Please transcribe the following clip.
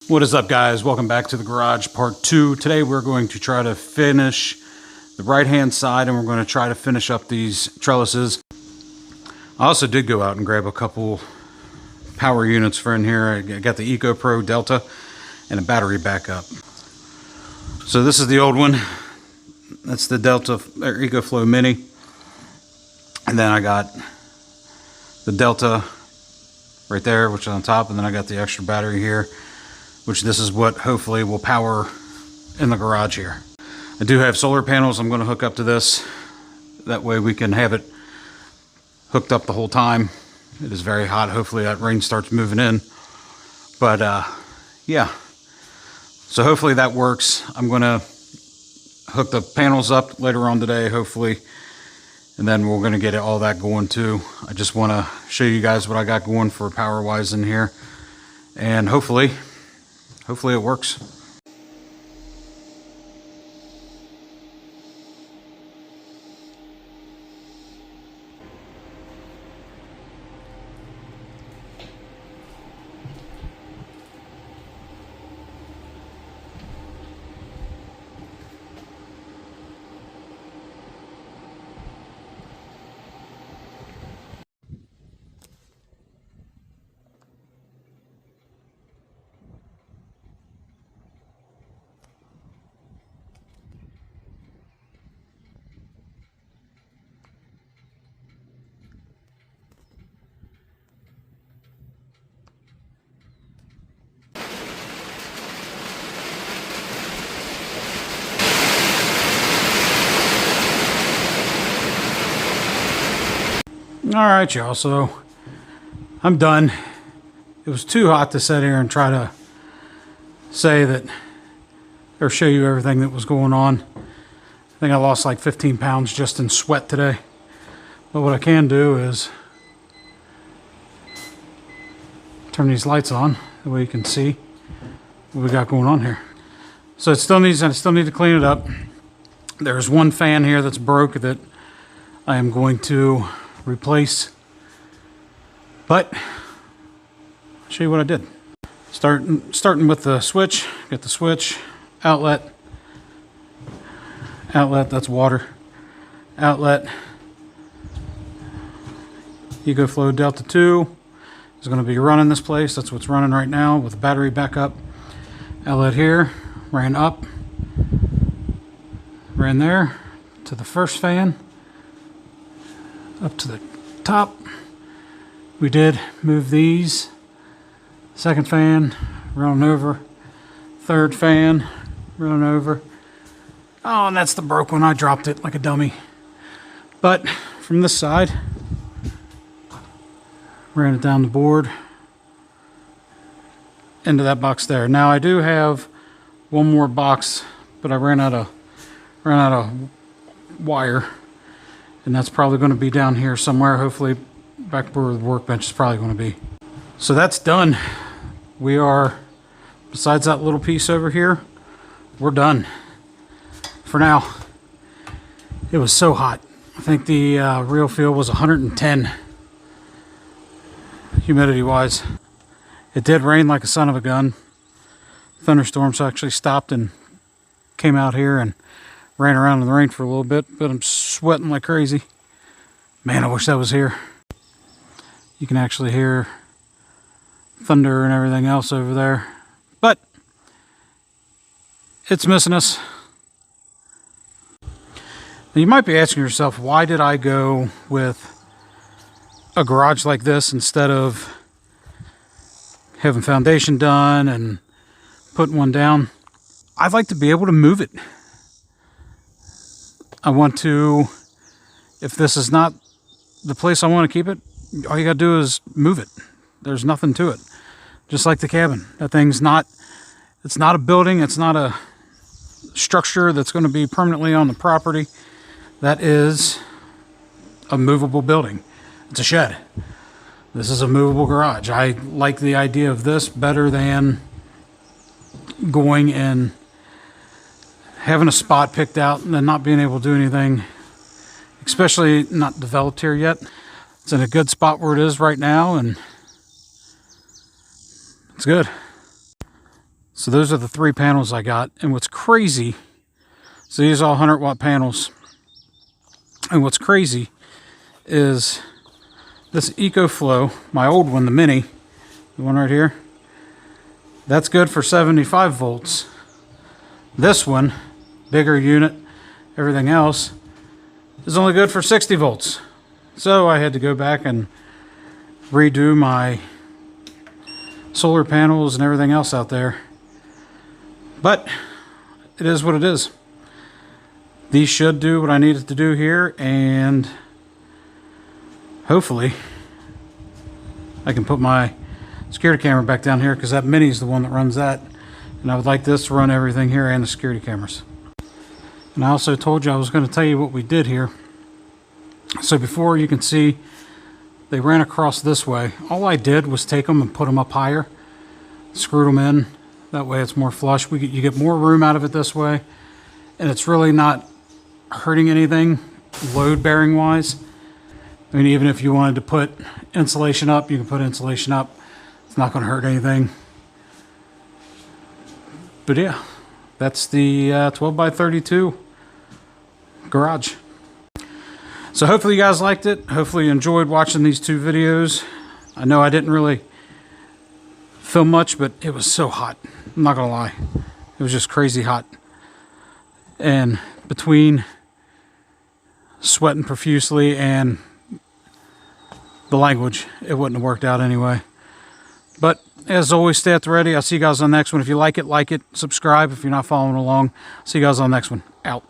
What is up, guys? Welcome back to the garage part 2. Today we're going to try to finish the right hand side and we're going to try to finish up these trellises. I also did go out and grab a couple power units for in here. I got the EcoFlow Delta and a battery backup. So this is the old one. That's the Delta or EcoFlow Mini. And then I got the Delta right there, which is on top, and then I got the extra battery here, which this is what hopefully will power in the garage here. I do have solar panels I'm going to hook up to this. That way we can have it hooked up the whole time. It is very hot. Hopefully that rain starts moving in. But yeah. So hopefully that works. I'm going to hook the panels up later on today, hopefully. And then we're going to get all that going too. I just want to show you guys what I got going for power-wise in here. And hopefully it works. Alright, y'all, so I'm done. It was too hot to sit here and try to say that or show you everything that was going on. I think I lost like 15 pounds just in sweat today. But what I can do is turn these lights on, that way you can see what we got going on here. So I still need to clean it up. There's one fan here that's broke that I am going to replace, but I'll show you what I did. Starting with the switch. Get the switch, outlet, that's water, outlet, EcoFlow Delta 2 is going to be running this place. That's what's running right now with the battery backup. Outlet here, ran up, ran there to the first fan, up to the top. We did move these. Second fan, running over. Third fan, running over. Oh, and that's the broke one. I dropped it like a dummy. But from this side, ran it down the board into that box there. Now I do have one more box, but I ran out of wire. And that's probably going to be down here somewhere, hopefully back where the workbench is probably going to be. So that's done. We are, besides that little piece over here, we're done for now. It was so hot. I think the real feel was 110 humidity wise. It did rain like a son of a gun. Thunderstorms actually stopped and came out here and ran around in the rain for a little bit, but I'm sweating like crazy. Man, I wish that was here. You can actually hear thunder and everything else over there, but it's missing us. Now you might be asking yourself, why did I go with a garage like this instead of having foundation done and putting one down? I'd like to be able to move it. I want to, if this is not the place I want to keep it, all you got to do is move it. There's nothing to it. Just like the cabin. That thing's not, it's not a building. It's not a structure that's going to be permanently on the property. That is a movable building. It's a shed. This is a movable garage. I like the idea of this better than going and having a spot picked out and then not being able to do anything, especially not developed here yet. It's in a good spot where it is right now, and it's good. So those are the 3 panels I got. And what's crazy, so these are all 100-watt panels. And what's crazy is this EcoFlow, my old one, the mini, the one right here, that's good for 75 volts. This one, bigger unit, everything else, is only good for 60 volts. So I had to go back and redo my solar panels and everything else out there. But it is what it is. These should do what I needed to do here, and hopefully I can put my security camera back down here, because that mini is the one that runs that, and I would like this to run everything here and the security cameras. And I also told you I was going to tell you what we did here. So before, you can see they ran across this way. All I did was take them and put them up higher, screwed them in. That way it's more flush. You get more room out of it this way, and it's really not hurting anything load bearing wise. I mean, even if you wanted to put insulation up, you can put insulation up. It's not going to hurt anything. But yeah, that's the 12 by 32 garage. So hopefully you guys liked it. Hopefully you enjoyed watching these 2 videos. I know I didn't really film much, but it was so hot. I'm not gonna lie. It was just crazy hot. And between sweating profusely and the language, it wouldn't have worked out anyway. But as always, stay at the ready. I'll see you guys on the next one. If you like it, subscribe if you're not following along. See you guys on the next one. Out.